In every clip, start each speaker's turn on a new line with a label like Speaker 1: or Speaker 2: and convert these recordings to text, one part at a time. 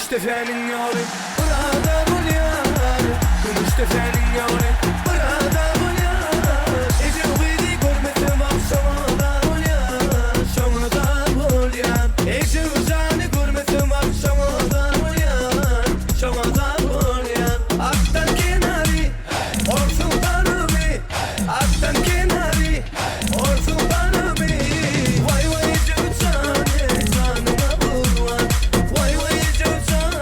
Speaker 1: Tefenin yâri, burada bu yâri. Gümüş tefenin yâri, burada bu yâri. Ece uvidi görmedim akşamada bu yâri. Şamada bu yâri. Ece uzanı görmedim akşamada bu yâri. Şamada bu yâri. Aktan kenarı, orsun bana bir. Aktan kenarı, orsun bana bir. Vay vay Ece uzanı, canıma vurman. Vay vay Ece uzanı.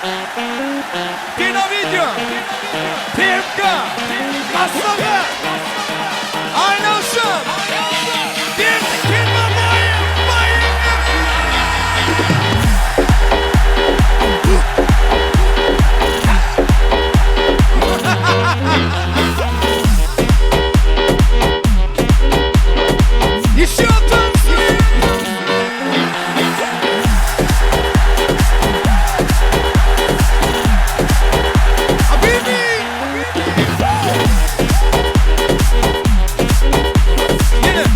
Speaker 1: Dino Video, PMK, Maslaga, Aynaşım, bir kelime bayım. Yaşıyorsun. Habibi. Yine.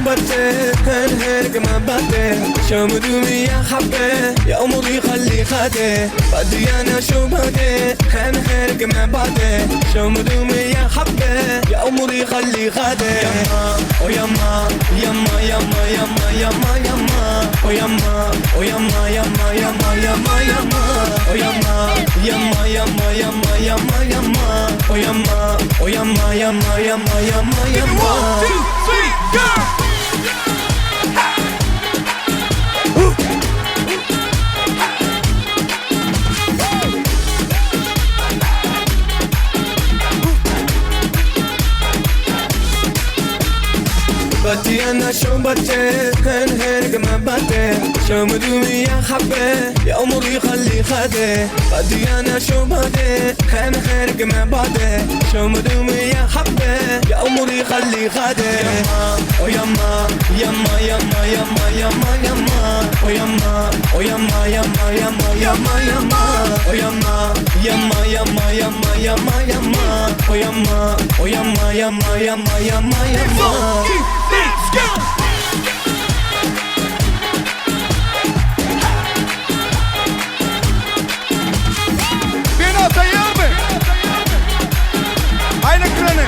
Speaker 1: بچه هر که من بده شام دومی یا حبه یا عمری خلی خده بدی نشو بده هر که من بده شام دومی یا حبه یا عمری خلی خده او یما یما یما یما یما یما او یما او یما یما یما یما یما او یما یما یما یما یما یما او یما او یما یما یما یما یما 1, 2, 3, go! بدي أنا شو بچه هر که من بده شام دومی یا حبه یا عمری خلی خده بدي أنا شو بده هر که من بده شام دومی یا حبه یا عمری خلی خده او یما یما یما یما یما یما او یما او یما یما یما یما یما او یما یما یما یما یما یما او یما او یما یما یما یما یما Let's go! Bina tayyar mı? Aynı kranı.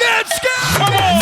Speaker 1: Let's go! Come on!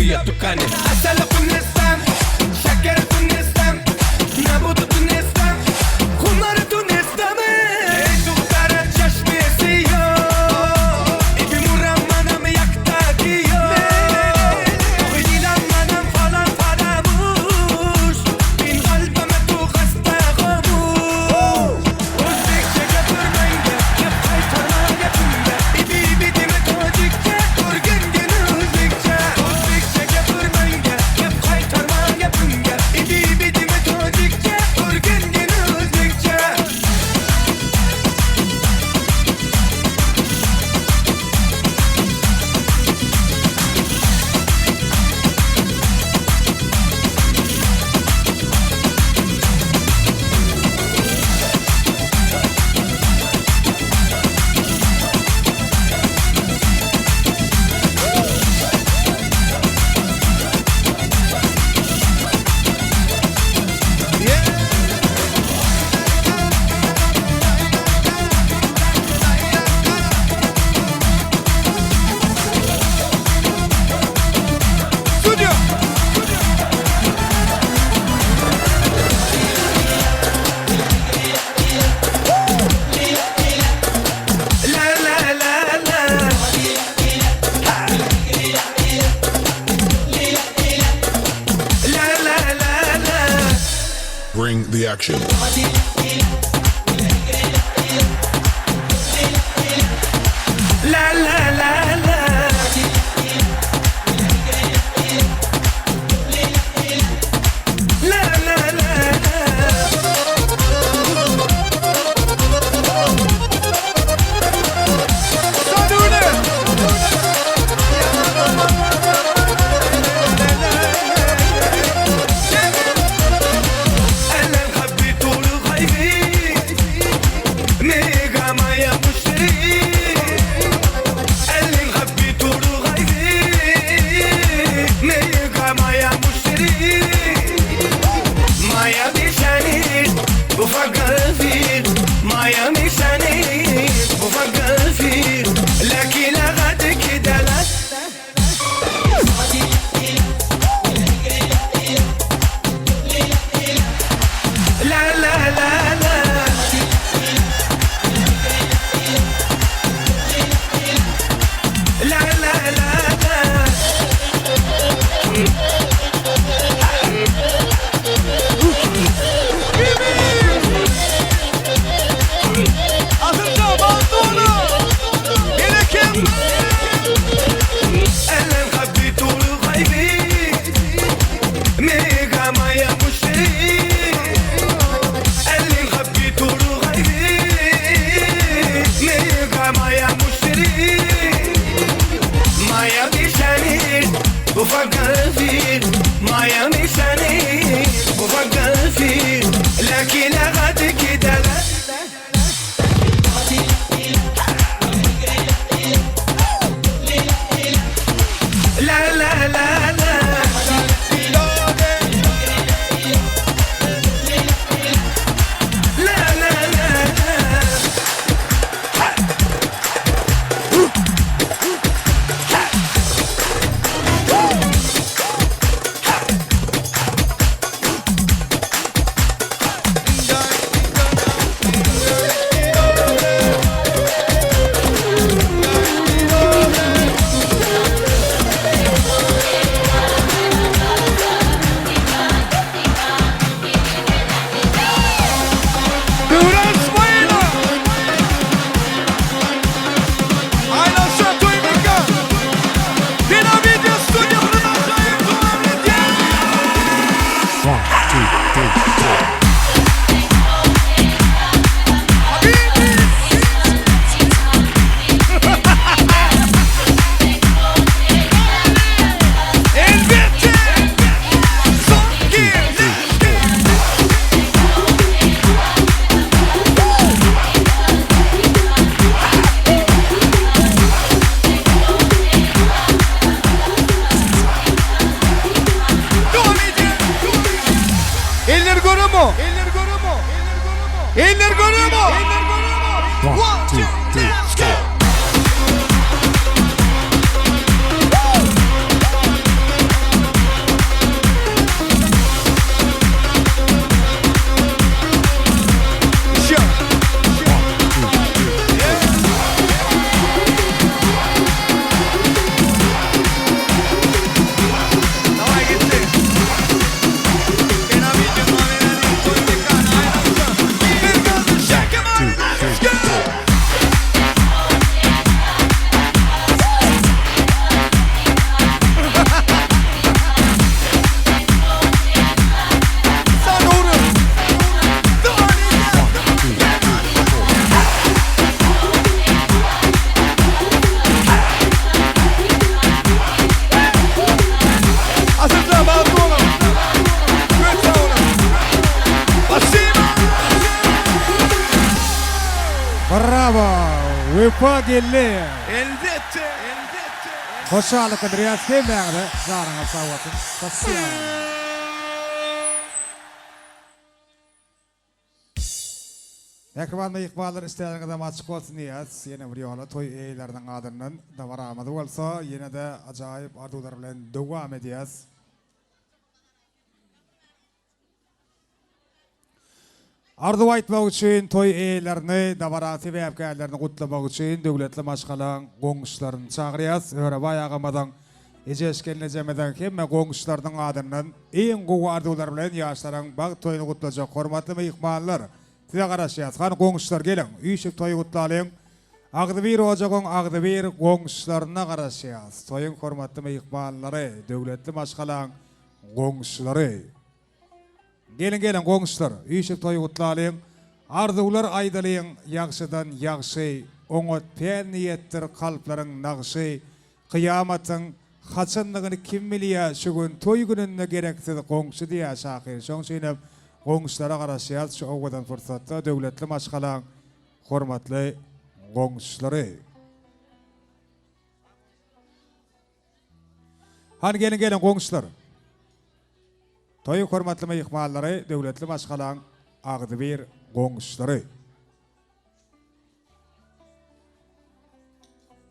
Speaker 1: بیا تو کنه اصل تونستم شکر تونستم نبود تونستم خمار تونستم ای دختر چشم سیاه ای بیمورم منم یک تاکیه
Speaker 2: Production.
Speaker 1: La la la la. La la la la. أنا حبيت الغيبي ميغا مايا مشتري اللي حبيت الغيبي ميغا مايا مشتري مايا بيشاني بفكر فيه مايا بيشاني بفكر فيه لكن لغد كده لا لا لا لا لا لا لا لا لا أنا حبيت الغيبي ميغا مايا مشتري اللي حبيت الغيبي ميغا مايا مشتري مايا بيشاني بفكر فيه مايا بيشاني بفكر فيه لكن لغد كده لا لا لا لا لا لا لا لا لا
Speaker 3: One, two, three, let's go!
Speaker 4: Bravo, Wifagille.
Speaker 1: Elbette.
Speaker 4: Hoşçakalın Riyaz Kemler'de. Zarına sağlatın. Sassiyan. Ekvanlı ikbalar isteyenlerden açık olsun diyez. Yine bir yola toy eylerden adından da var amadı olsa yine de acayip arzular bilen devam ediyez. Arzu aytmak için toy eylerini, davarati ve evkaylarını kutlamak için devletli maşgalan, gonguşlarını çağırıyaz. Öyle bayağı amadan ejeşkenle jemeden hemme goňuşlaryň adından iň gowy arzuwlar bilen ýaşlaryň bag toýuny gutlajak hormatly mehmanlar. Size garaşýas. Han goňuşlar geleň. Üýşip toýu gutlalyň. Agdybyr ojagyň agdybyr goňuşlaryna garaşýas. Toýuň hormatly mehmanlary, döwletli maşgalaň goňuşlary. Gelin goňuşlar. Üýşip toýu gutlalyň. Arzuwlar aýdalyň ýagşydan ýagşy, oňatpän niýetler kalplaryň nagşy, kıyamatyň haçanlygyny kim bilýär şu gün toý gününe gereksiz goňşy diýär şahyr. Şoň şeýle goňuşlara garaşýar şu owadan fursatda döwletli maşgalaň hormatly goňuşlary. Han gelin goňuşlar. Toý hormatly mehmanlary, döwletli maşgalaň agdybyr goňuşlary.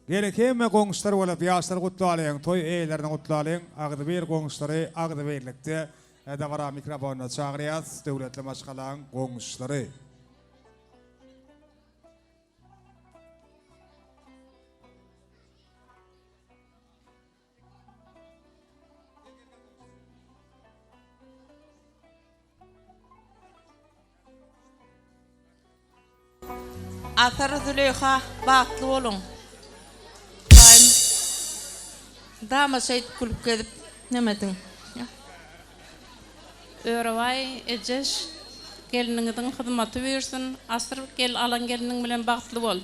Speaker 4: Gerek hemme goňuşlar bolup ýaşlar gutlalyň, toý eýlerini gutlalyň, agdybyr goňuşlary, agdybyrlykda dawara mikrofonna çagyrýas, döwletli maşgalaň goňuşlary.
Speaker 2: Atar Züleyha baktlı olun. Dama şehit kulüp gelip nemedin. Öğrevay ejeş geliniňiň hyzmaty bersin. Asır gel alan geliniň bilen baktlı bol.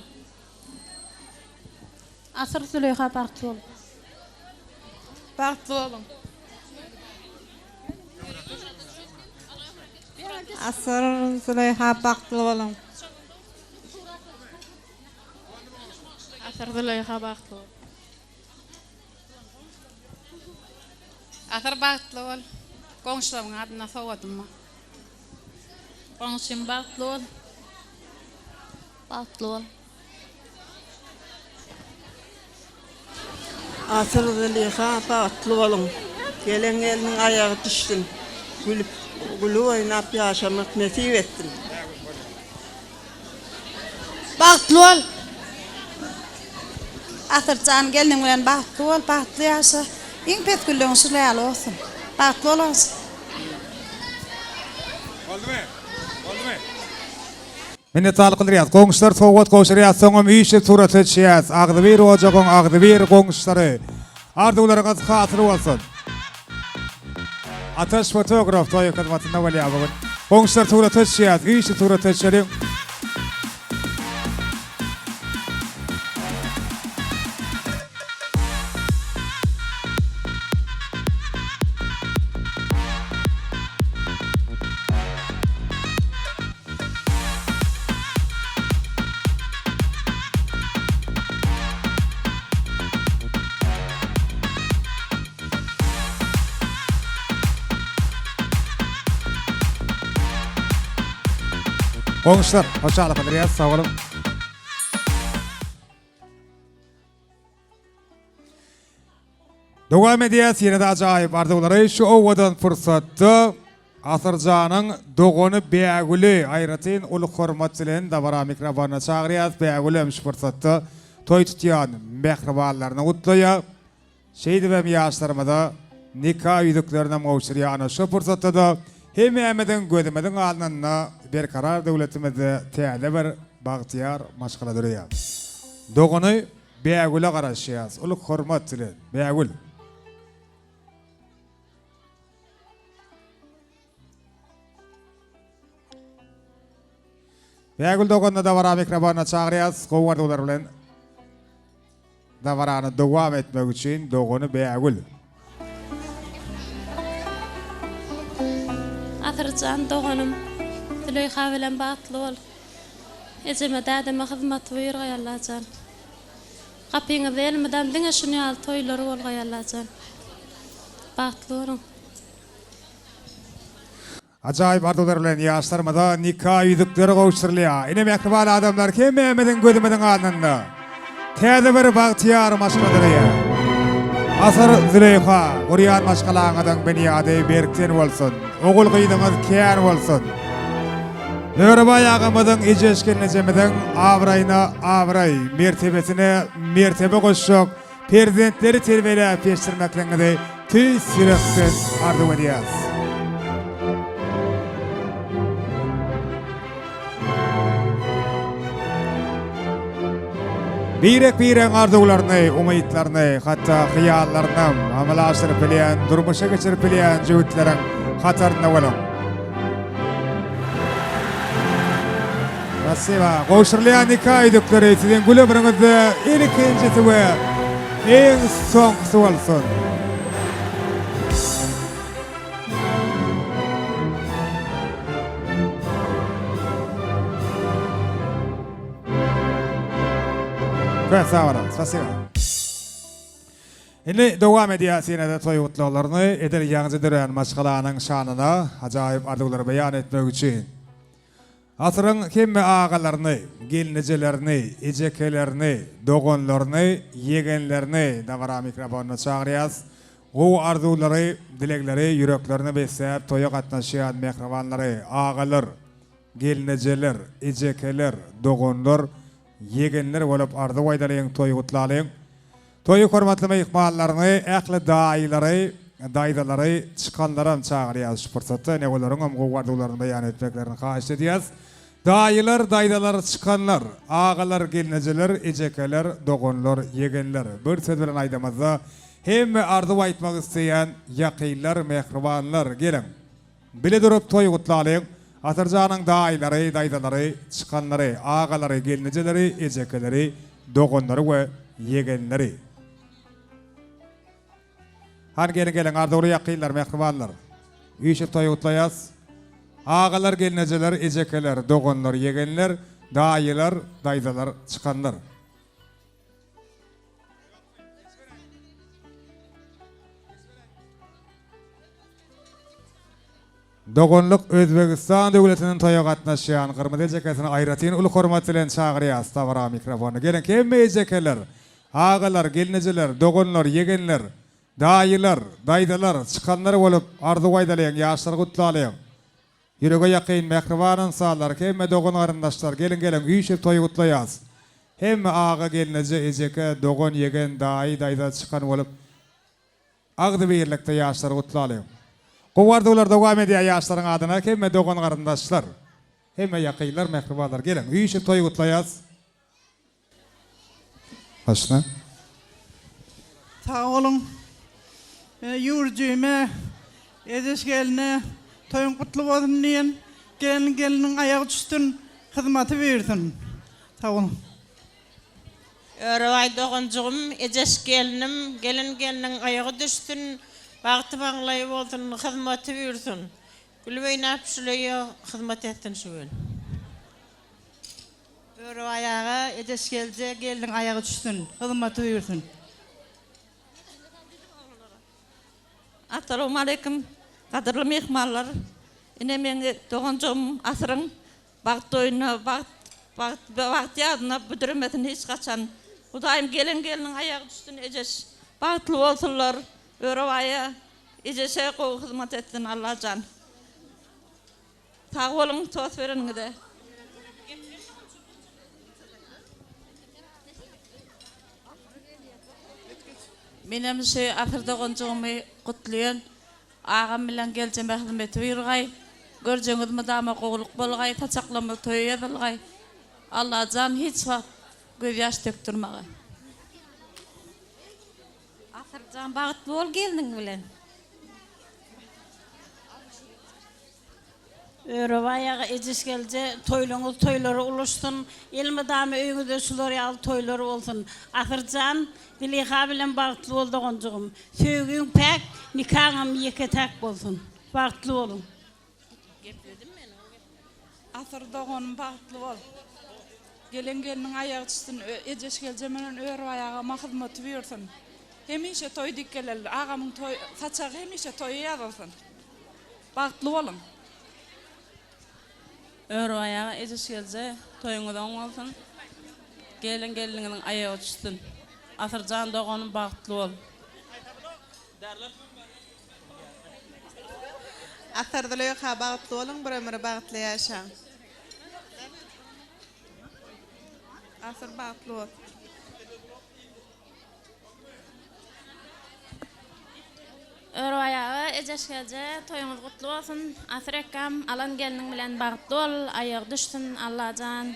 Speaker 3: Asır Züleyha baktlı ol.
Speaker 2: Baktlı olun.
Speaker 3: Asır Züleyha baktlı olun.
Speaker 2: Asır Züleyha baktlı ol. Asır baktlı ol. Goňşlaryň adyna sowadymmy? Goňşym baktlı ol.
Speaker 3: Baktlı ol.
Speaker 5: Asır Züleyha baktlı olun. Gelen elinin ayağı düştün. Gülü oynap yaşamak nasip ettin.
Speaker 3: Baktlı ol. Asır can gelin bilen baktlı ol. Baktlı yaşa. İň petgüllüň şuly olsun. Baktlı olasın.
Speaker 4: Oldumy? Oldumy? Menne talyk kılýar. Goňuşlar sowgat goşurýar, soňam üýşe surat etýär. Agdybyr ojagyň agdybyr goňuşlary. Arzuwlaryňyz hatyr bolsun. Ataş fotograf toýy hyzmatyna bolýar bugün. Goňuşlar surat etýär, üýşe surat etýär. Goňuşlar, hoşçakalın dileriz, sağ olun. Dowam edýäs, ýene-de ajaýyp arzuwlary şu owadan fursatda Asyrjanyň dogony Bägüli aýratyn uly hormat bilen dawara mikrofona çagyrýas. Bägüli şu fursatda toý tutýan mehribanlaryny gutlaýar. Şeýdibem ýaşlarymyza nikah ýüzüklerine mowşurýan şu fursatda da hemmämeden gözlemeden alnanna berkarar döwletimizde täze bir bagtyar maşgala durýar. Dogony Bägüli garaşýas, uly hormat bilen Bägüli. Bägüli doganda dawara mikrofona çagyrýas, gowardlar bilen dawarany dowam etmek üçin dogony Bägüli.
Speaker 6: Atırcan doğanım, Züleyha bilen baktlı ol. Eceme dädeme hyzmat buyur gaýallajan. Kapyňyz elmeden diňe şunu ýaly toýlary bol gaýallajan. Baktlı olun.
Speaker 4: Ajaýyp arzuwlar bilen ýaşlarymyza nikah ýüzükleri gowşurylýar. Ine mehriban adamlar hemmämeden gözlemeden alnanda täze bir bagtyar maşgala durýar. Asır Züleyha, uryan maşgalaňydan beni ýady berkten bolsun. Ogul gyýdyňyz kär bolsun. Öwrebay agamyzyň ejeşkenle jemeden awraýna awraý, mertebesine mertebe goşjak, Perzentleri terbiyelep geçirmeklerini tüy sürekten arzu ediyoruz. Birek arzularını, umuyitlarını, hatta hıyallarını amalaştırıp bilen, durmuşa geçirip bilen cüvitlerin hatarına olun. Spasiba. Koşurlayan nikah edikleri sizin gülübürünüzde ilk ikincisi ve en sonkusu olsun. Sağ olun. Spasiba. Şimdi devam ediyor sinede toyutlularını edileceğinizi duran maşgalanın şanına acayip arzuları beyan etmek için. Asırın kimi ağalarını, gelinicilerini, ecekelerini, doğunlarını, yegenlerini davara mikrofonuna çağırıyız. O arzuları, dilekleri, yüreklerini besleyip toya katnaşıyan mehribanları, ağalar, geliniciler, ecekeler, doğunlar, yegenler olup arzu vaydalayın toyu kutlalayın. Toyu hormatlama ihmallarını, ekli daydaları, çıkanlara çağırıyız. Şu fırsatı ne olarım, o arzularını beyan etmeklerini kaç ediyoruz. Daydalar, çıkanlar, ağalar, geliniciler, ecekeler, doğunlar, yegenler. Bir söz bilen aydamazda hem arzu aytmak isteyen yakıylar, mehribanlar gelin. Bile durup toyu kutlalayın. Atırcanın daydaları, çıkanları, ağaları, gelinicileri, ecekeleri, doğunları ve yegenleri. Han gelin arzulı yakıylar, mehribanlar. Uyuşup toyu kutlayız. Ağalar, geliniciler, ecekeler, doğunlar, yegenler, daydalar, çıkanlar. Doğunluk Özbekistan devletinin toya katnaşıyan kırmızı ecekesini ayratin ulu hormatıyla çağırıyız. Tavara mikrofonu. Gelin kemme ecekeler, ağalar, geliniciler, doğunlar, yegenler, daydalar, çıkanlar olup arzu vaydalayan, yaşlar kutlalayın. Yüreğe yakın mehribanın sağlar, hem doğun arındaşlar, gelin, uyuşup toyu kutlayız. Hem ağa, gelinici, eceke, doğun, yegen, dayda çıkan olup, ağdı birlikte yaşlar kutlalayın. Kovardılar devam ediyor yaşların adına, hem doğun arındaşlar, hem yakınlar, mehribanlar, gelin, uyuşup toyu kutlayız. Başla.
Speaker 5: Sağ olun. Yurcuyme, eziş geline, toyun kutlu olsun diyen, gelinin ayağı düştün, hizmeti versin. Sağ olun.
Speaker 7: Örevay doğuncuğum, eces gelinim, gelinin ayağı düştün, vakti bağlayıp olsun, hizmeti versin. Gülübeyin apşılıyor, hizmet ettin şöyle.
Speaker 5: Örevay ayağı, eces gelce, gelinin ayağı düştün, hizmeti versin.
Speaker 8: Assalamu alaikum. Qadırlı mehmanlar. Ine meni doğuncum asırın vaqt oyuna, vaqt yadına büdürmetin hiç kaçan. Hudayım gelinin ayağı düştün eces. Bağıtlı olsunlar. Örevaya ecese koyu hizmet ettin Allah can. Sağ olun, söz verin de.
Speaker 2: Benim ahir doğuncuğumu kutlayan, ağam bilen geleceğime hizmeti vergay, göreceğiniz madama qoğuluk bolgay, taçaklama toyu edilgay. Allah can hiç vaqt göz yaş döktürmagay.
Speaker 6: Ahir can bağıtlı ol gelinin bilen.
Speaker 7: Örevaya eces gelce, toyları oluşsun, ilmi damı öğünüzde suları al toyları olsun. Ahırcan, Dilekha bilen bağıtlı ol doğuncuğum. Söğün pek, nikahım yeke tek olsun. Bağıtlı olun.
Speaker 9: Asır doğunun bağıtlı ol. Gelinin ayağı düşsün, eces gelcemenin öğre ayağıma hizmeti versin. Hemişe toy dikkelerli, ağamın toy, saçağı hemişe toyu yazılsın. Bağıtlı olun.
Speaker 2: Örvaya eces gelce toyunuzdan olsun. Gelinin ayağı düşsün. Asırcan doğanın bağıtlı ol.
Speaker 10: Asırda yok ha bağıtlı olun, bir ömrü bağıtlı yaşa. Asır bağıtlı ol.
Speaker 6: Ejeşkelje toyuňyz gutly bolsun. Asrekam alan geliniň bilen bagtly bol, aýagy düşsün Allahjan.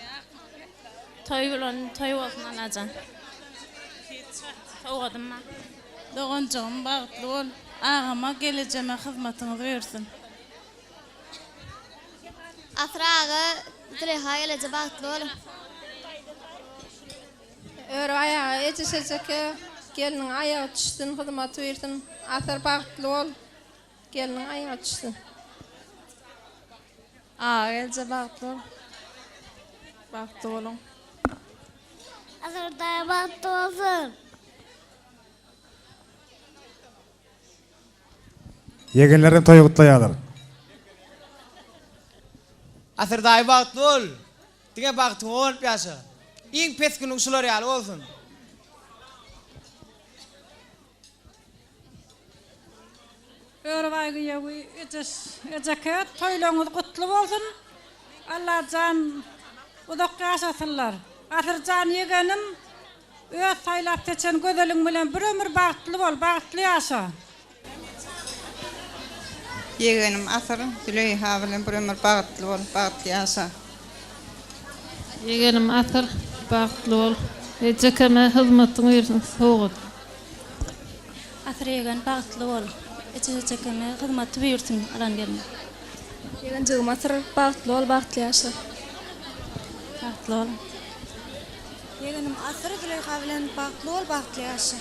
Speaker 6: Toy bilen toy bolsun Allahjan. Ogadymma.
Speaker 2: Dogoncuğum bagtly bol. Ağama gelejeme hyzmatyňyzy bersin.
Speaker 11: Asraga Züleyha gelece bagtly bol.
Speaker 3: Öre ayağı ejeşeçeke geliniň ayağı düşsün, hyzmaty bersin. Asar bagtly bol. Geliniň ayağı düşsün. Gelece bagtly bol. Bagtly bolun.
Speaker 11: Asırda bagtly bolsun.
Speaker 4: Yegenlerim toy gutlaýarlar.
Speaker 12: Asırday bagtly bol. Diňe bagtly bol ýaşa. Iň pes günüň şulary ýaly bolsun.
Speaker 5: Örvay güýewi ejeke toýlaňyz gutly bolsun. Allahjan udak ýaşasynlar. Asyrjan yegenim öz taýlap geçen gözeliň bilen bir ömür bagtly bol, bagtly ýaşa.
Speaker 3: Yegenim asar Züleyha bilen bir ömür bagtly bol, bagtly ýaşa.
Speaker 6: Yegenim asar bagtly bol. Ejekeme hyzmatyňy bersin sowgat.
Speaker 11: Asır yegen bagtly bol. Ejekeme hyzmaty bersin alan gelin.
Speaker 3: Yegencigim asar bagtly bol, bagtly ýaşa.
Speaker 11: Bagtly bol.
Speaker 3: Yegenim asar Züleyha bilen bagtly bol, bagtly ýaşa.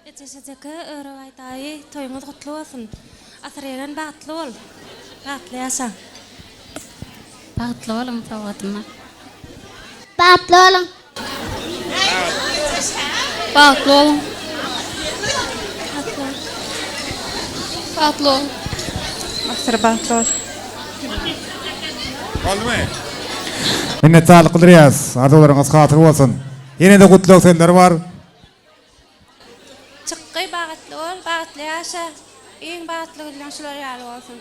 Speaker 11: Ejeke örway taýy toýuňyz gutly bolsun. Asır yegen bagtly bol. Bagtly ýaşa. Bagtly bolun sowgatymma. Bagtly bolun. Bagtly bolun. Bagtly bol.
Speaker 3: Asar bagtly bol.
Speaker 4: Oldumy? Minnetdarlyk bildirýäs. Arzuwlaryňyz hatyr bolsun. Ýene-de gutly senler bar.
Speaker 11: Çykky bagtly bol, bagtly ýaşa. Iň bagtly bilen şulary ýaly bolsun.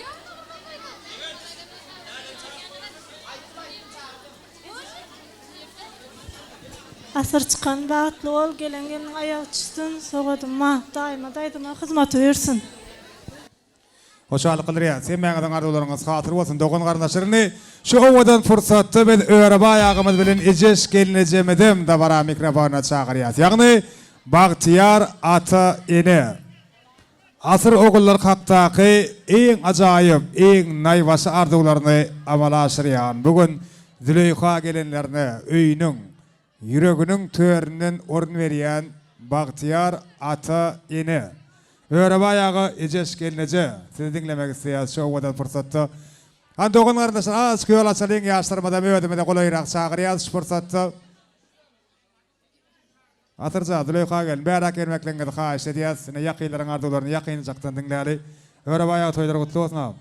Speaker 6: Asır çıkan bagtly bol, gelin aýagy düşsün, sogadymma, daýyma hyzmaty bersin.
Speaker 4: Hoşallyk bildirýäs. Sen meňden arzuwlaryňyz hatyr bolsun. Dogan gardaşlaryny şu owadan fursatda biz öýre aýagymyz bilen ejeş gelinejemedem da bara mikrofona çagyrýas. Ýagny Bagtyar ata ene. Asır ogullar haktaky iň ajaýyp, iň naýbaşy arzuwlaryny amala aşyrýan. Bugün Züleyha gelenlerine öýüniň, ýüreginiň törinden orun berýän Bagtyar ata ene. Öýre aýagy ejeş gelineje. Siz dinlemek isleýäs şu owadan fursatda. Dogan gardaşlar az köýül açalyň ýaşlarymda öýdemede golaýrak çagyrýas şu fursatda. Atyrja Züleyha gel, bärak gelmekleňizi haýyş edýäs. Ine ýakylaryň arzuwlaryny ýakynjakdan dinläli. Öýre aýagy toýlar gutly bolsun.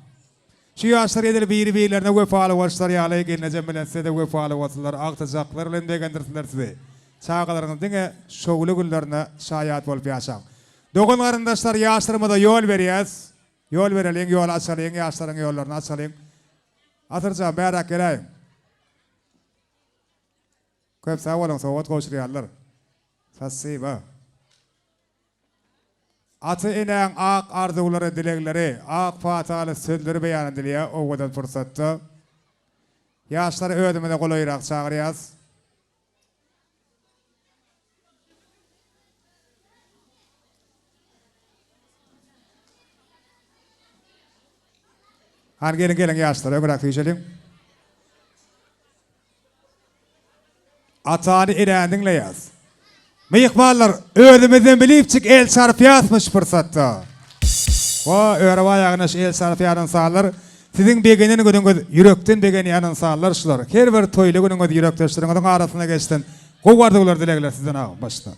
Speaker 4: Şu ýaşlar edil biri-birilerine wefaly bolşlar ýaly gelineje bilen size de wefaly bolsunlar, agtyjaklar bilen degendirsinler sizi. Çağalaryňyz diňe şowly günlerine şaýat bolup ýaşaň. Dogan gardaşlar ýaşlarymyza ýol berýäs. Ýol bereliň, ýol açalyň, ýaşlaryň ýollaryny açalyň. Atyrja bärak geleýin. Köp sag bolun, sowat goşurýarlar. Sasiba. Atı enen ak arzuwlary, dilekleri, ak fataly sözleri beýan edilýär. Owadan fursatda ýaşlar öýdemede golaýrak çagyrýas. Han gelin ýaşlar, öňrak tüýşeliň. Atany enen dinleýäs. Meyikmallar ödümizden bilipçik el sarfiyatmış fırsatda. O öğreva ayağına el sarfiyatın sağlar. Sizin begenin gününgöz yürekten begeni yanın sağlar şular. Her bir toylu gününgöz yürekteştirin. Arasına geçtin. Kovardılar dilegler sizden ağım başta.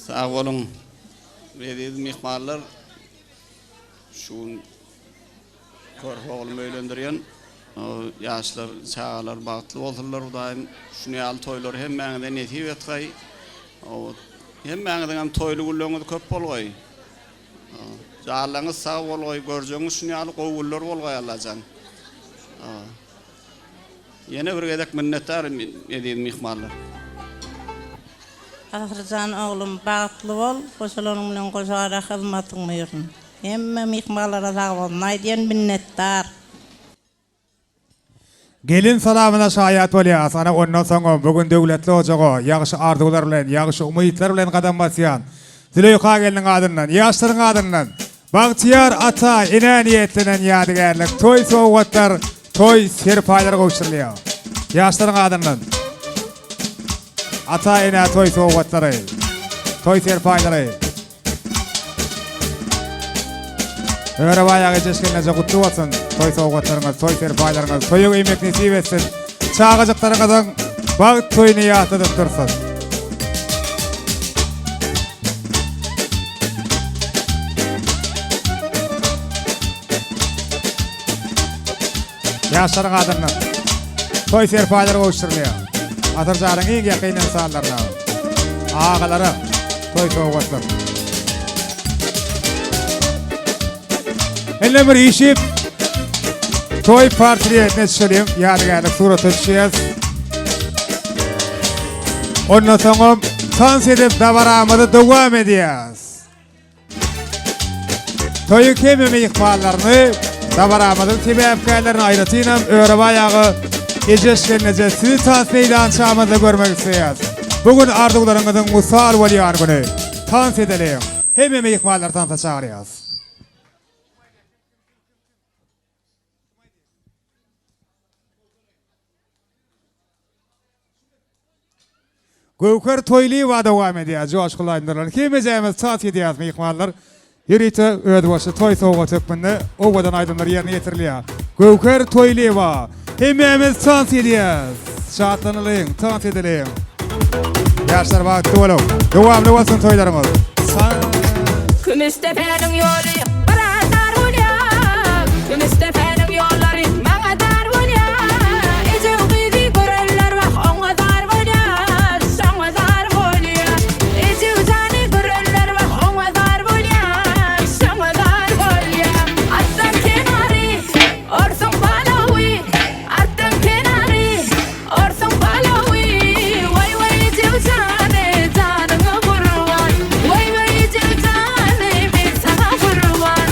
Speaker 13: Sağ olun. Dediğim meyikmallar şu korkuğulum öylendiriyen. Yaşlar, çağalar, bağıtlı olurlar, daim şunu al toylar hem məňden netip etgay. Hem məňden hem toylu gulluğuňyz köp bolgay. Jalaňyz sag bolgay, görjeňiz şunu al gowullar bolgay Allahjan. Ýene bir gedek minnetdar edýän mehmanlar.
Speaker 7: Atırcan oğlum bağıtlı ol, koşulanın bilen koşara hizmetin buyurun. Hemme mihmalara sağ olun, aydiyen minnettar.
Speaker 4: Gelin salamına şayat bolýar. Sana ondan soň bugün döwletli ojagy, ýagşy arzuwlar bilen, ýagşy umytlar bilen gadam basýan. Züleyha geliniň adyndan, ýaşlaryň adyndan, Bagtyar ata ine niýetlenen ýadygärlik, toy sowgatlar, toy serpaýlar gowşurulýar. Ýaşlaryň adyndan. Ata ine toy sowgatlary, toy serpaýlary. Öre bayağı geçkenlerce kutlu olsun. Toy sowgatlaryňyz, toy serpaýlaryňyz, toýuň emek nesip etsin. Çağajyklaryňyzyň bagt toýuny ýatydyp dursun. Ýaşlaryň adyndan toy serpaýlary gowşurulýar. Atyrjaryň iň ýakyn insanlaryna, agalara toy sowgatlar. Elle bir işip toy portretine düşelim, ýadygärlik suraty düşýäs. Ondan soň tans edip dawaramyzy dowam edýäs. Toýu kememe ýykmallaryny, dawaramyzyň sebäpkärlerini aýratynam, öre bayağı ejeşkenleje sizi tans meýdançamyzda görmek isleýäs. Bugün arzuwlaryňyzyň musal bolýan güni. Tans edelim. Hemme ýykmallar tansa çağırýas. Gowker toyly we dowam edýär. Joşgulandylar. Kimejämiz saat edýäs mehmanlar. Ýerite öýde başy toy sowgat tökmende owadan aýdymlar ýerine ýetirilýär. Gowker toyly we hemmemiz saat edýäs. Şatlanylyň, saat edelim. Ýaşlar wagty bolup, dowamly bolsun toýlaryňyz.
Speaker 14: Kümüstepe'nin yolu bana dar bolýar. Kümüstepe'nin ýollary maňa dar bolýar. Ece ugydy görenler wak oňa dar bolýar. Soňa dar bolýar. Ece uzany görenler wak oňa dar bolýar. Soňa dar bolýar. Atdan kenary orsun balawy. Atdan kenary orsun balawy. Way way ece uzany janyňa gurban. Way way ece uzany men sana gurban.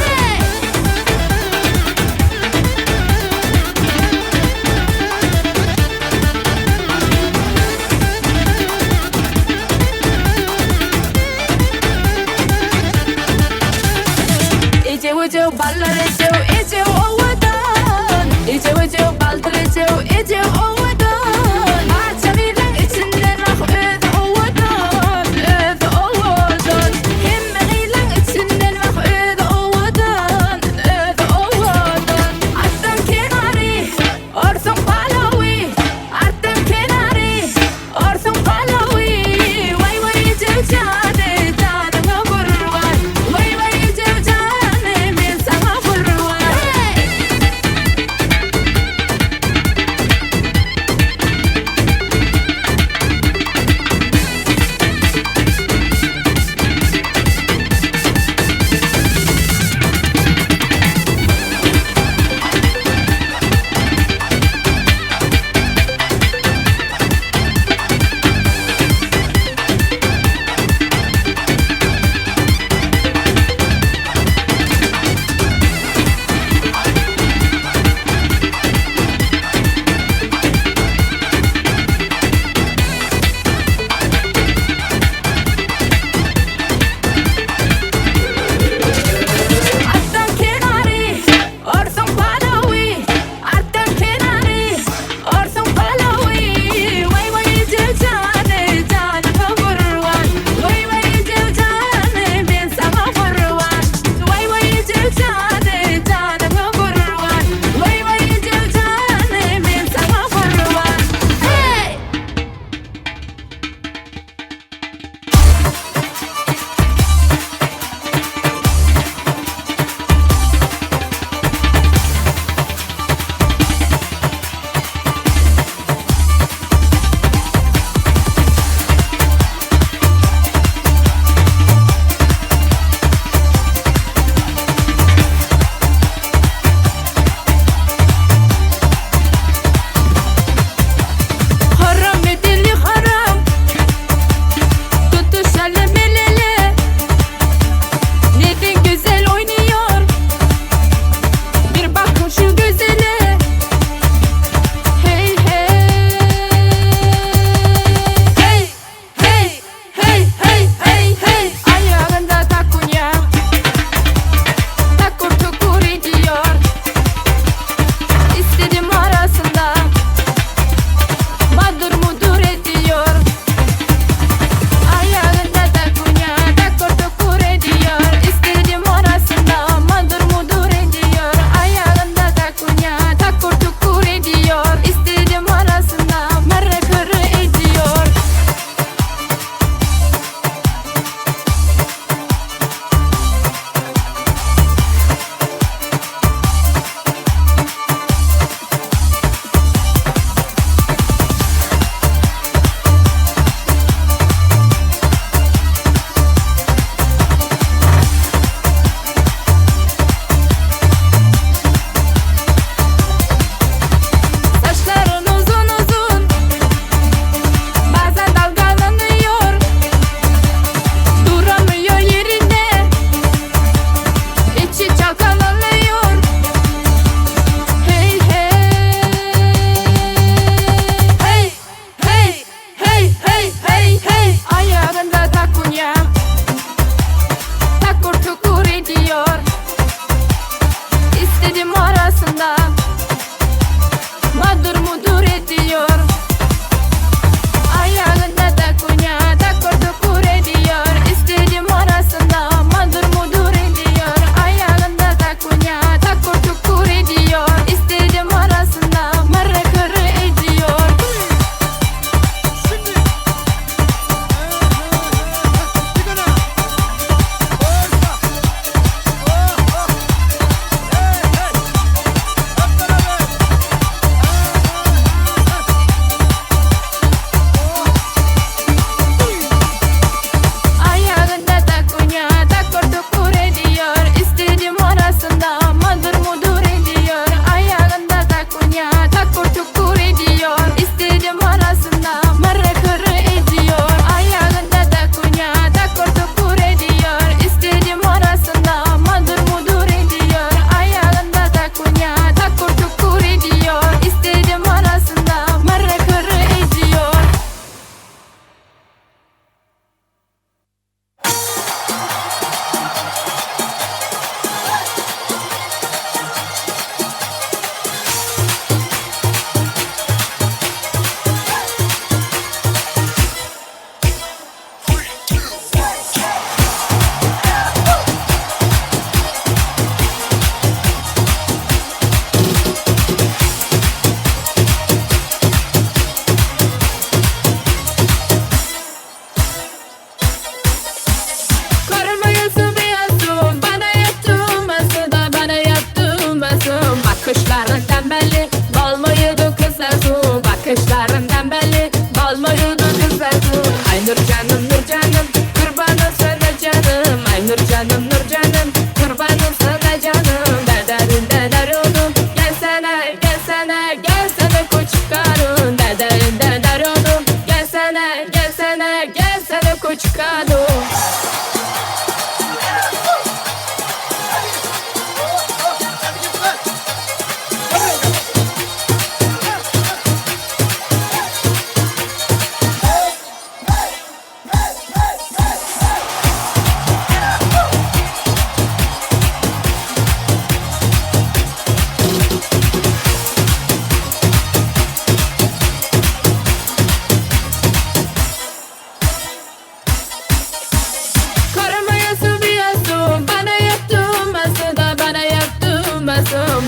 Speaker 14: Nurcanım Nurcanım kurbanım sana canım. Ay Nurcanım Nurcanım kurbanım sana canım. Derderinden arıyordum gelsene gelsene gelsene küçük karın. Derderinden arıyordum gelsene gelsene gelsene küçük karın.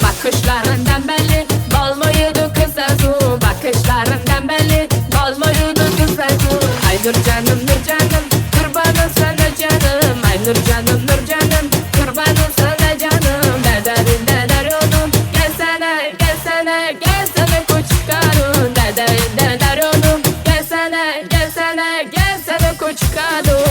Speaker 14: Bakışlarından belli bal mıydı kızasın. Bakışlarından belli bal mıydı kızasın. Ay Nurcanım Nurcanım kurbanım sana canım. Ay Nurcanım Nurcanım kurbanım sana canım. Derderinden arıyordum gelsene gelsene gelsene küçük karın. Derderinden arıyordum gelsene gelsene gelsene küçük karın.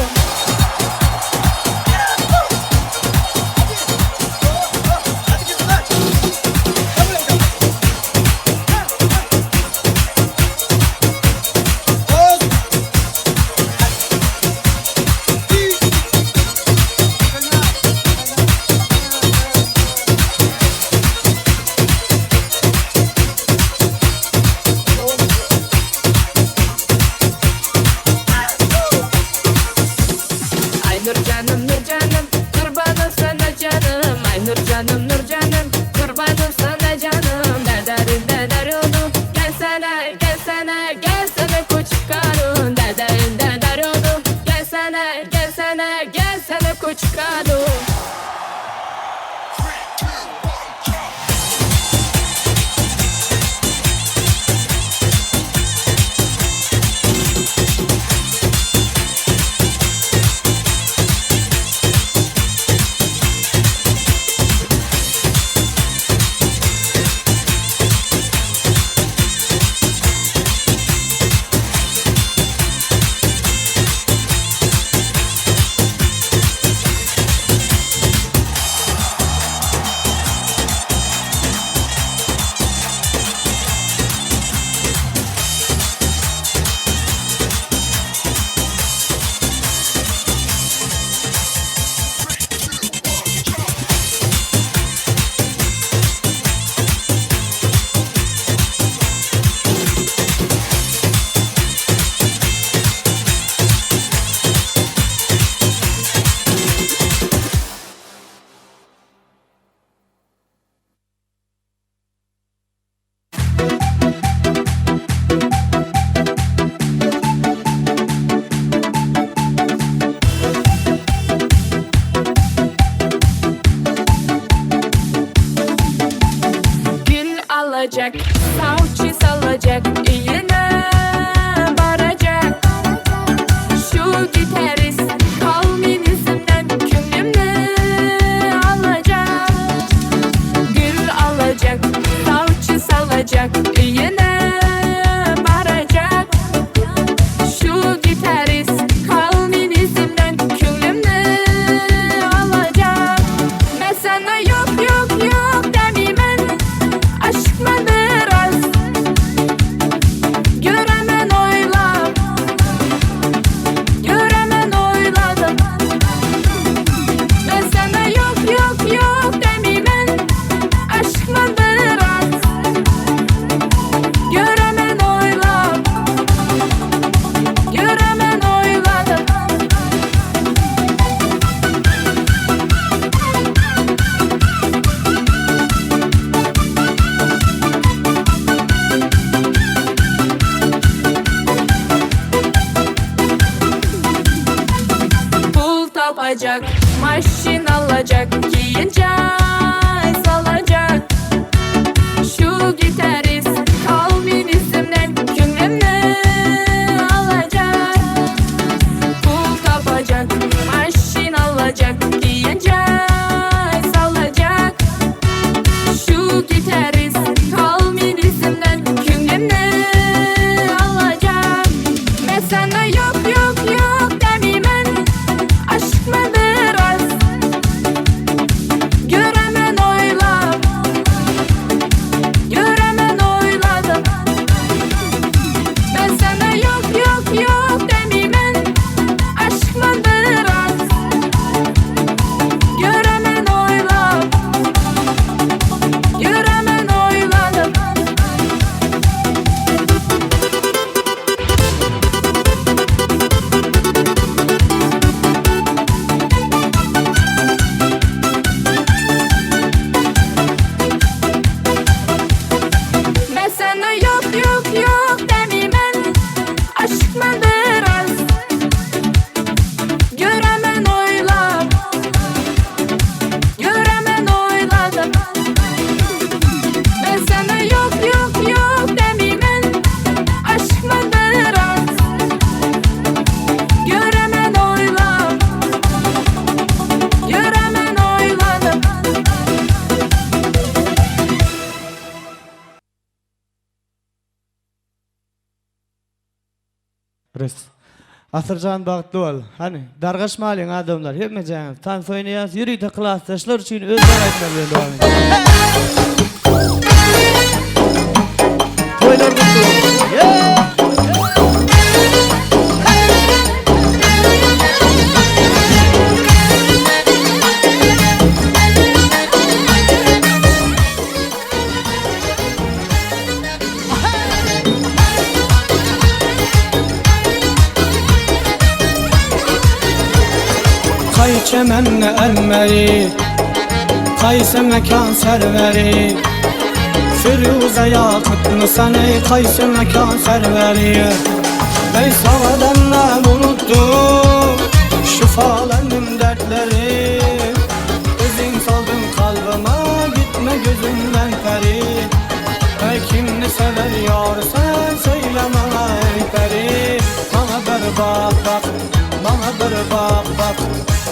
Speaker 14: Nurcanım Nurcanım kurbanım sana canım. Ay Nurcanım Nurcanım kurbanım sana canım. Derderinden arıyordum gelsene gelsene gelsene küçük karın. Derderinden arıyordum gelsene gelsene gelsene küçük karın. Alacak, savcı salacak, yine varacak. Şu gitarist kalminizmden kümlümle alacak. Gül alacak, savcı salacak, yine varacak. Şu gitarist kalminizmden kümlümle alacak. Mesela yok yok yok demimen. Aşkman biraz göremen oyla, göremen oyladım. Ben sana yok yok yok demimen. Aşkman biraz göremen oyla, göremen oyladım. Alacak, maşin alacak, giyince salacak. Şu gitarist kalminizmden kümlemle alacak. Pul tapacak, maşin alacak, giyince salacak. Şu gitarist kalminizmden kümlemle alacak. Mesela yok yok
Speaker 12: Res. Asırcan bağıtlı ol. Hani dargaşmalıyın adamlar. Hep mecana. Tans oynayas. Yürü de klastaşlar için özler aytlar bilen devam edin. Toylar kutlu olsun. Yeah!
Speaker 15: Kay çemenle elmeri, kayse mekan serveri, Firuze yakıtını seni kayse mekan serveri. Bey sağadanla unuttum, şifalandım dertleri. Özün saldın kalbime, gitme gözümden peri. Ey kimni sever yar sen söyleme ey peri. Bana bir bak bak, bana bir bak bak,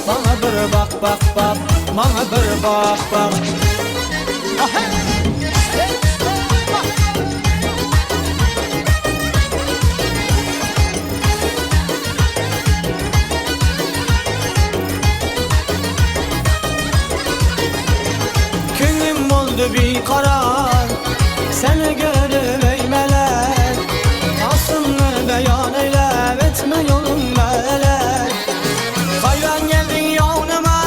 Speaker 15: bana bir bak bak bak, bana bir bak bak. Könlüm oldu bir karar, seni görüp eymeler. Aslını beyan eyle, etme yolunda eler. Kayran geldin yanıma,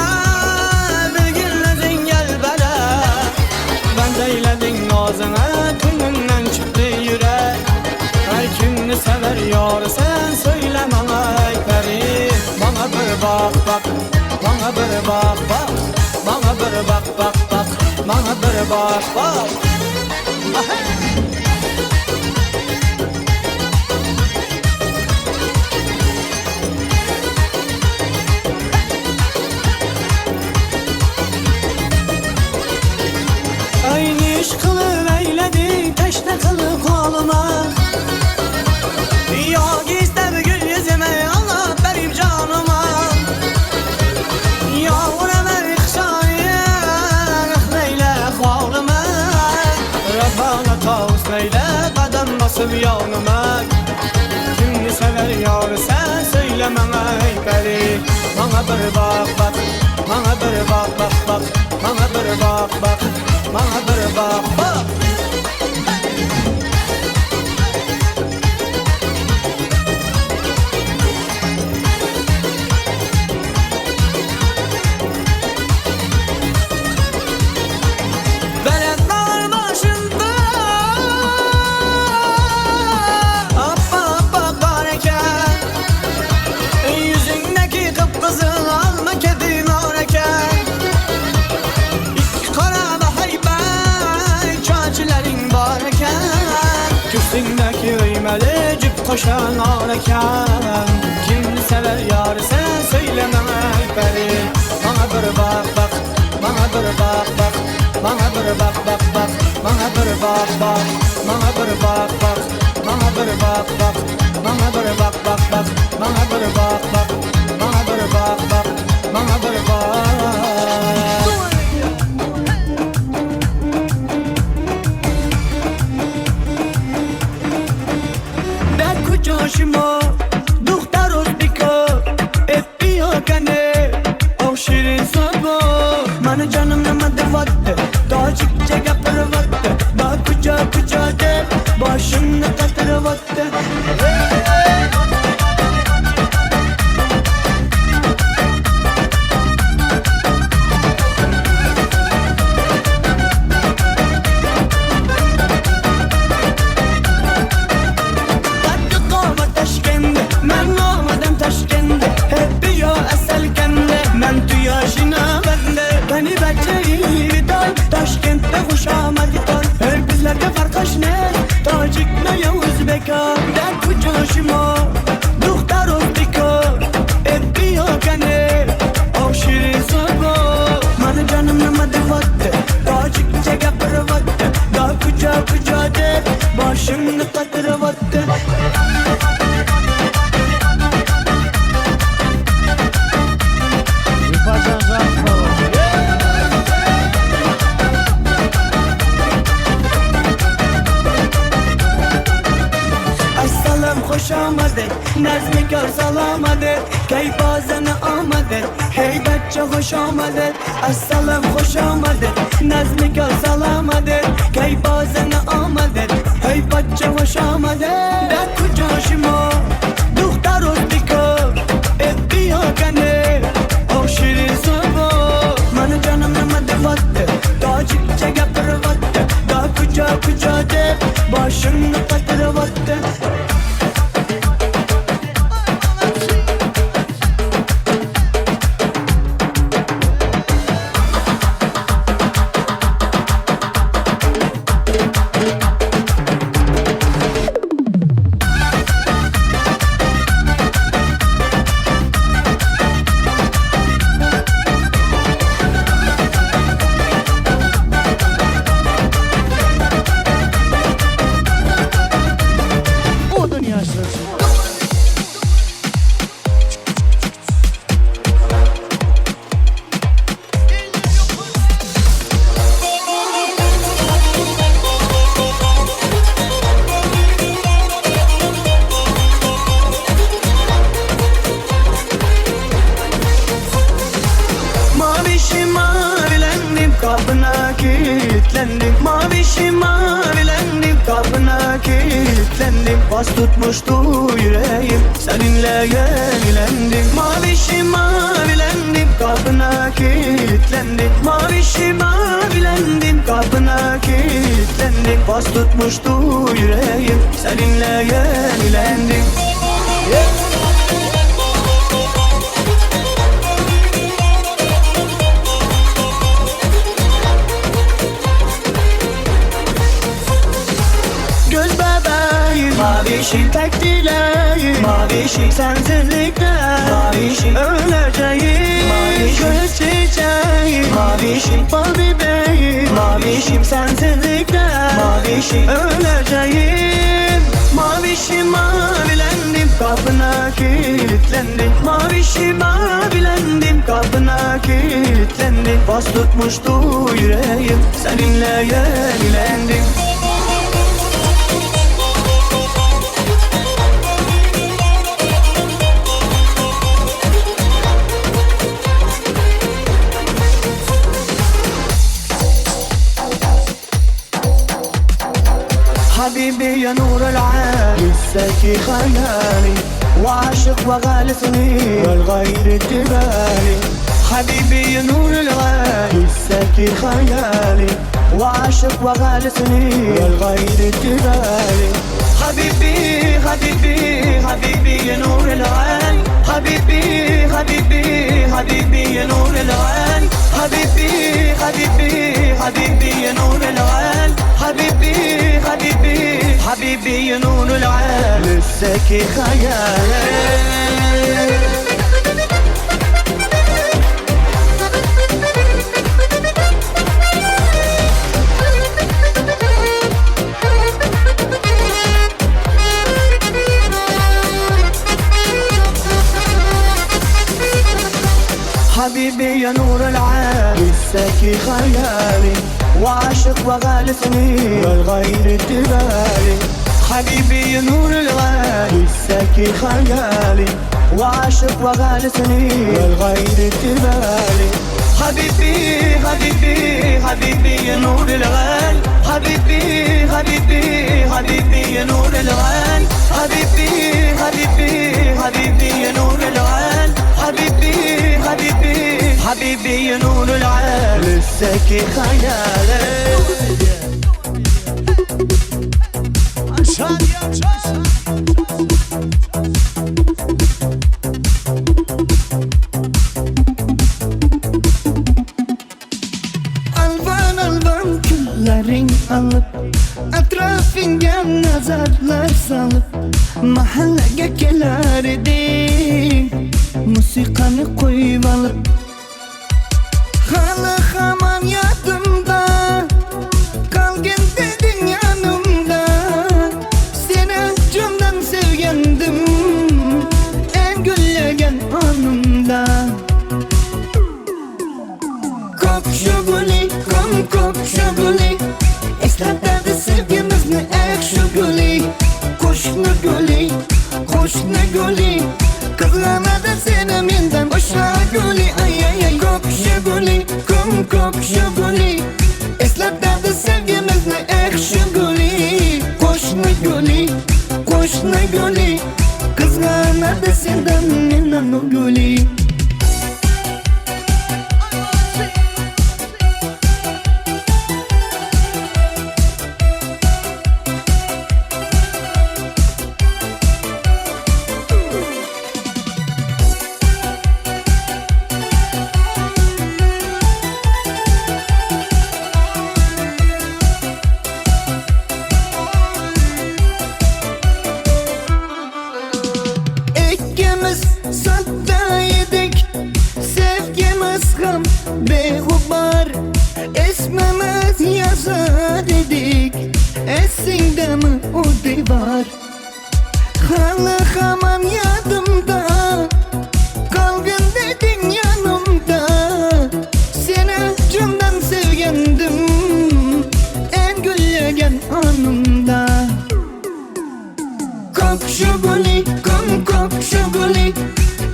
Speaker 15: bir gün özün gel bana. Ben deyledin ağzına, könlümden çıktı yürek. Her kimni sever yar sen söyle bana ey peri. Bana bir bak bak, bana bir bak bak, bana bir bak bak bak, bana bir bak bak. Aynı iş kılıp eyledi, teşne kılıp koluma. Yok ister gül yüzüme, Allah benim canıma. Yavrum emek şair, neyle koluma. Rabbana tavus neyle, kadem basıp yanıma. Kimni sever yar sen söyleme ey peri. Bana bir bak bak, bana bir bak bak bak, bana bir bak bak, bana bir bak bak. Beletler başında appa appa bareken, yüzündeki kıpkızıl alma kedin oreken. İki kara da haybay çaçilerin bareken, küstündeki öymeli cip koşan oreken. Kimni sever yar sen söyleme ey peri. Bana bir bak bak, bana bir bak bak, bana bir bak bak bak, bana bir bak bak, bana bir bak bak, bana bir bak bak, bana bir bak bak bak, bana bir bak bak, bana bir bak bak, bana bir bak. Ben kucağıma duhtar özbiko, etmiyor kane, o şirin sabah. Bana canım namadı vattı, dağcıkça kapır vattı. Daha kucağı kucağı de, başımda katır vattı. Tatlı kova taşkende, ben olmadım taşkende. Hep bir yol eselkende, ben tüyaşına bende. Beni beceri dal, Taşkent'te kuşağıma gitar. Her bizlerde farkaş ne, Tacik ne ya Uzbeka. Ben kucağıma, duhtar özbiko, etmiyor kane, o şirin sabah. Bana canım namadı vattı, Tacikçe kapır vattı. Daha kucağı kucağı de, başımda katır vattı. Assalam hoş amadı, Nazmi kar salamadet Kay bazana amadet Heybetçe hoş amadet Assalam hoş amadet Nazmi kar salamadet Kay bazana amadet Heybetçe hoş amadet Da kucaşıma Duhtar ostika Ettiyo kane O şirin sabah Mana canım namade vatte Da çıkça gapır vatte Da kuca kuca de Başını katır vatte Bas tutmuştu yüreğim Seninle yenilendim Mavişim mavilendim Kapına kilitlendim Mavişim mavilendim Kapına kilitlendim Bas tutmuştu yüreğim Seninle yenilendim Mavişim tek dileğim Mavişim sensizlikte Mavişim öleceğim Mavişim göz çiçeğim Mavişim bal bebeğim Mavişim sensizlikte Mavişim öleceğim Mavişim mavilendim Kapına kilitlendim Mavişim mavilendim Kapına kilitlendim Bas tutmuştu yüreğim Seninle yenilendim حبيبي يا نور العالم لساكي خيالي وعاشق وغالسني والغير الجبالي حبيبي يا نور العالم لساكي خيالي وعاشق وغالسني والغير الجبالي حبيبي حبيبي حبيبي يا نور العالم حبيبي حبيبي حبيبي يا نور العالم حبيبي حبيبي حبيبي يا نور العالم حبيبي حبيبي حبيبي يا نور العالم لساكي خيالي حبيبي يا نور العالم لساكي خيالي وعاشق وغالسني والغير الجبالي حبيبي يا نور العالم لساكي خيالي وعاشق وغالسني والغير الجبالي حبيبي حبيبي حبيبي يا نور العالم حبيبي حبيبي حبيبي يا نور العالم حبيبي حبيبي حبيبي يا نور العالم حبيبي حبيبي حبيبي يا نور العالم لساكي خيالي
Speaker 1: Alvan alvan küllerin alıp Etrafınca nazarlar salıp Mahallege kelerdi Musikanı koyup alıp Halı haman yadımda Kalgın dedin yanımda Seni candan sevgendim En güllegen anımda Kok şu gülü, kok şu gülü Esnaflarda sevgimizni ek şu gülü Koşna gülü, koşna gülü guli Kızganadı seni menden boşa guli Ay ay ay kokşu guli kokşu guli Eslatladı sevgimizni ekşi guli Koşna guli Kızganadı senden menden o guli İkimiz sattaydık Sevgimiz ham behubar İsmimiz yazar idik Esinde mi o divar Hala haman yadımda Kalbin dedin yanımda Seni candan sevgendim En gülgen anımda Kokşu guli kokşu guli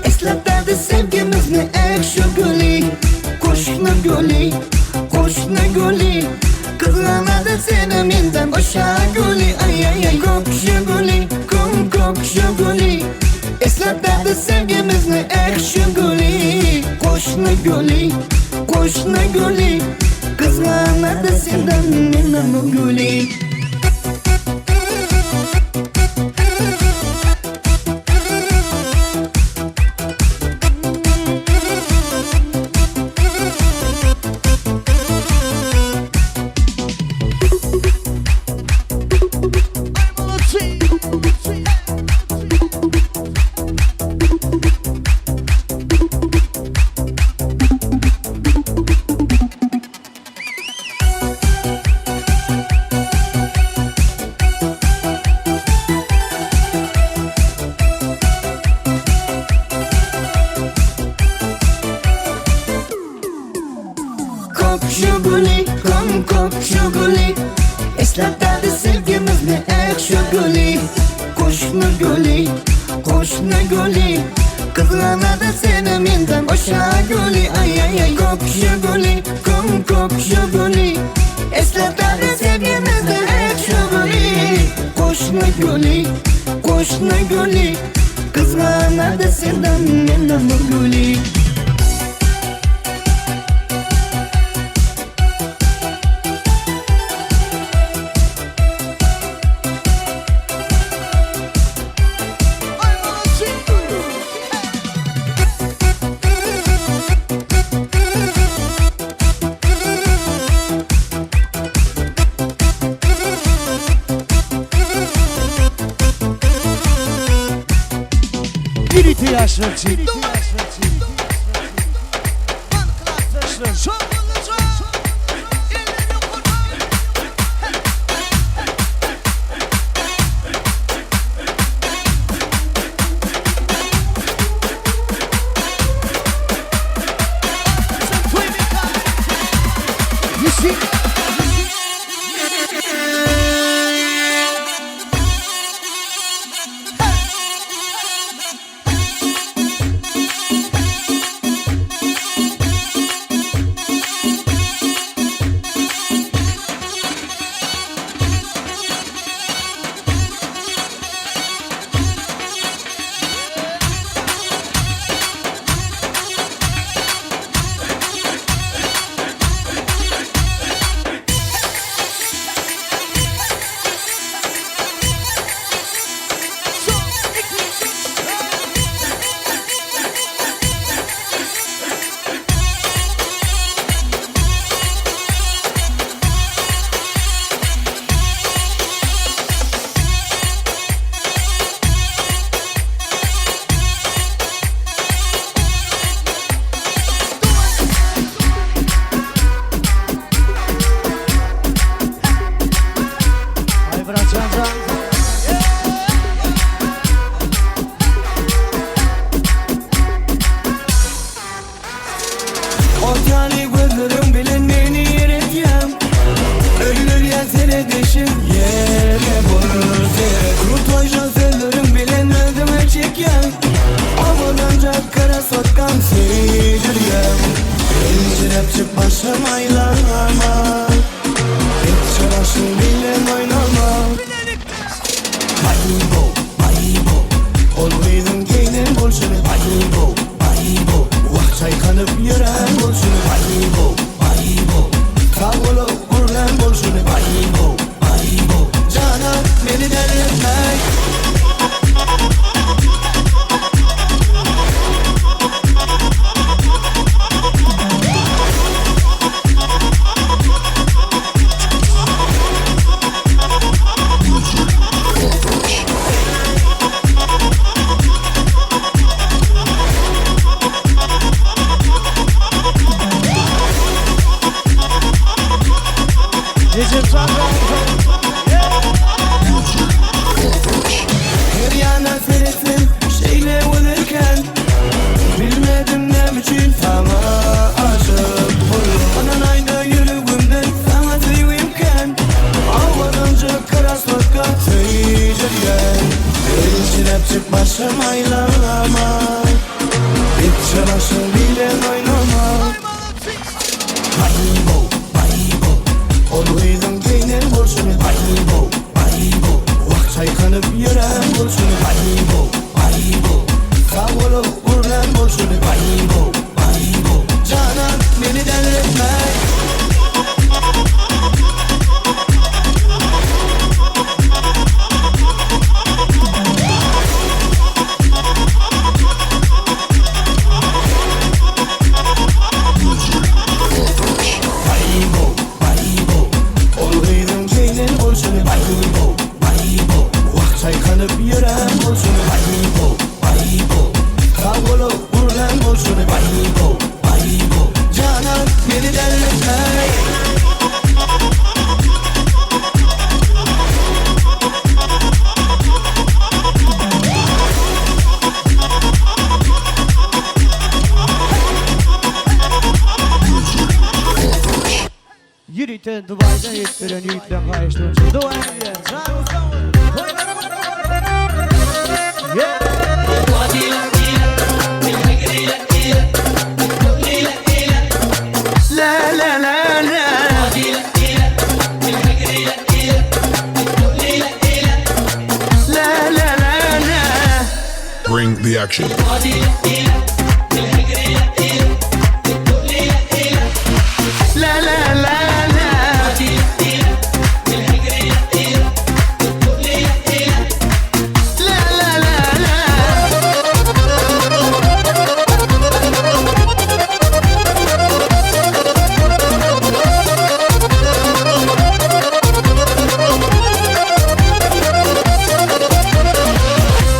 Speaker 1: Eslatladı sevgimizni ekşi guli Koşna guli Kızganadı seni menden boşa guli Ay ay ay kokşu guli kokşu guli Eslatladı sevgimizni ekşi guli Koşna guli Kızganadı senden menden o guli Kokşu guli kokşu guli Eslatladı sevgimizni ekşi guli Koşna guli Kızganadı seni menden boşa guli Ay ay ay kokşu guli kokşu guli Eslatladı sevgimizni ekşi guli Koşna guli Kızganadı senden menden o guli
Speaker 16: Birite yaşlıcı
Speaker 15: başım aylama Et çarasın bilen oynama Baybo, baybo Olmaydın geyden bolsun Baybo, baybo Vah çaykanıp yören bolsun Baybo, baybo Kavulu kurlen bolsun Baybo, baybo Cana beni delirtmek Her yana feritlim şeyle olurken Bilmedim ne biçim sana aşık oldum Anan ayda yürügümden sana tüyümken Avlanınca kraslıkta tüyeceğim Elçilep çık başım aylama Bir çarasın bilen oynama Baybo, baybo Olmaydın geynen bolsun Baybo, baybo Vah çaykanıp yören bolsun Baybo, baybo Kavulu kurlen bolsun Baybo, baybo Canan beni delirtmek Baybo, baybo Olmaydın geynen bolsun Baybo, baybo Vah çaykanıp yören bolsun Baybo, baybo Kavulu kurlen bolsun Baybo, baybo Canan beni delirtmek
Speaker 12: Yürüyten Dubai'de yettiren yiğitten kayıştığın için Dubai'ye
Speaker 15: La la la la La la la la
Speaker 16: Bring the action.
Speaker 15: La la la la La la la la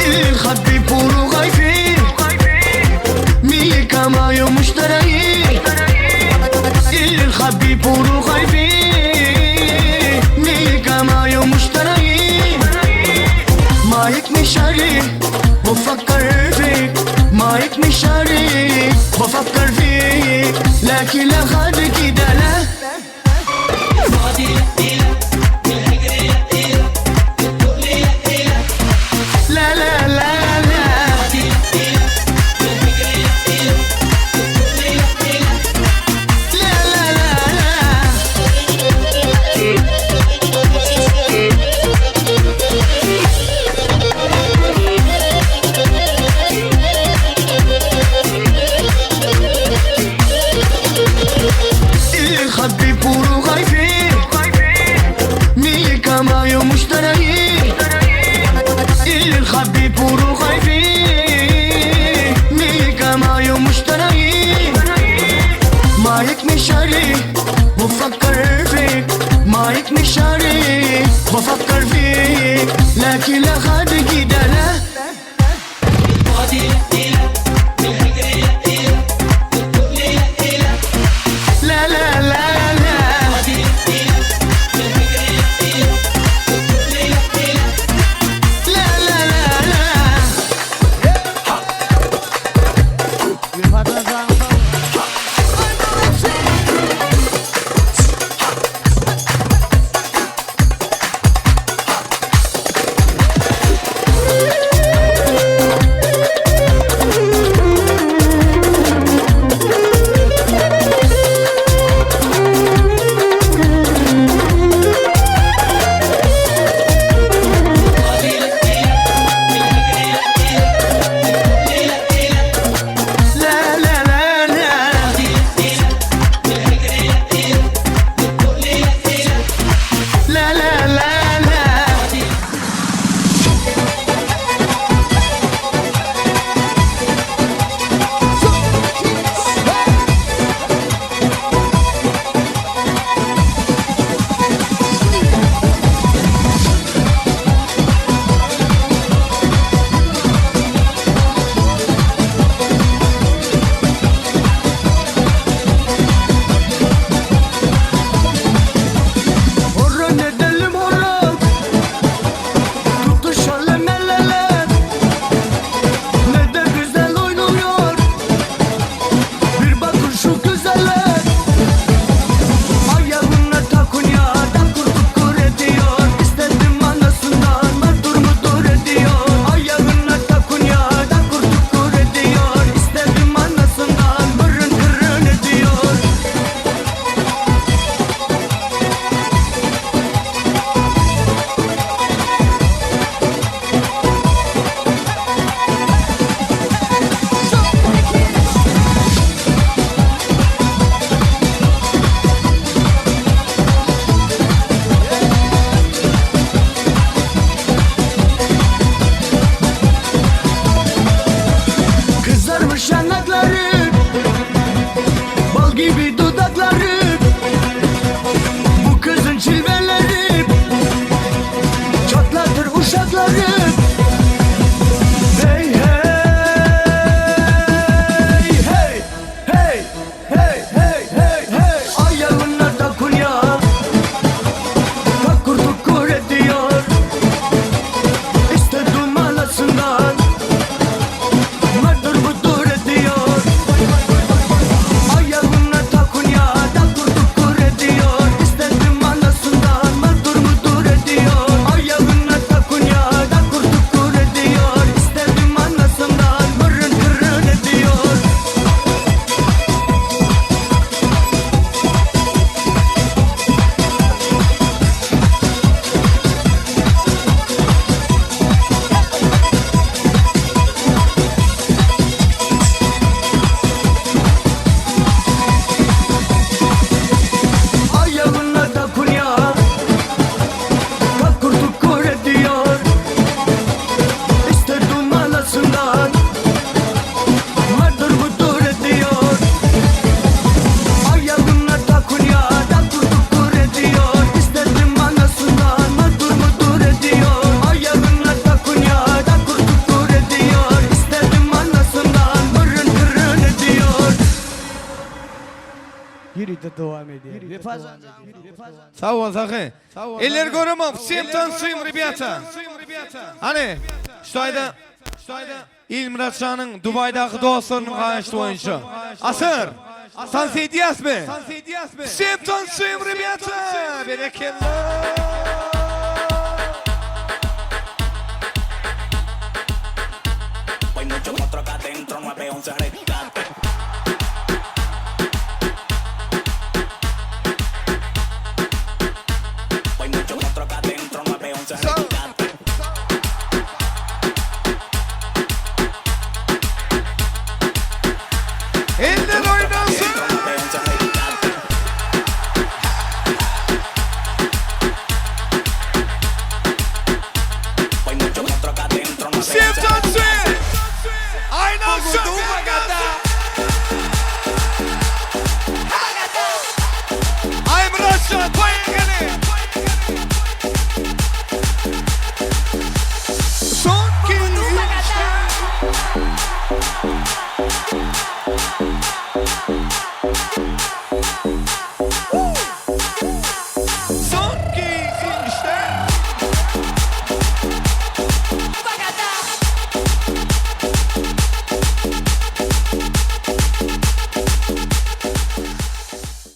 Speaker 15: الخبي بورو غايفين مي كما يوم مشتري الخبي بورو غايفين مي كما يوم مشتري ما يكني شاري بفكر فيك ما يكني شاري بفكر فيك لكن لا خد كده لا لا لا لا لا لا لا لا لا الخبي بورو غايفين مي كما يوم مشتري الخبي بورو غايفين مي كما يوم مشتري ما يكني شاري بفكر فيك ما يكني شاري بفكر فيك لكن لا خد كده لا لا لا لا لا لا لا لا لا
Speaker 12: Yürü de devam ediyor.
Speaker 16: Sağ ol Zakı. Eller göremem. Всем танцуем, ребята. Hani şu ayda İlmurat Şah'ın Dubai'daki dostlarının kaynaştı oyuncu. Asır. Dans ediyoruz mu? Всем танцуем, ребята. Berekellah.
Speaker 17: Hay mucho monstruo acá adentro, 911 rescate. Hay mucho monstruo acá adentro, 911 rescate.
Speaker 16: Eller oynasın.
Speaker 17: Hay mucho monstruo acá adentro, 911
Speaker 16: Всем танцуем. Aynen şu. Ay Murat Şah, koyun gene. Son kez.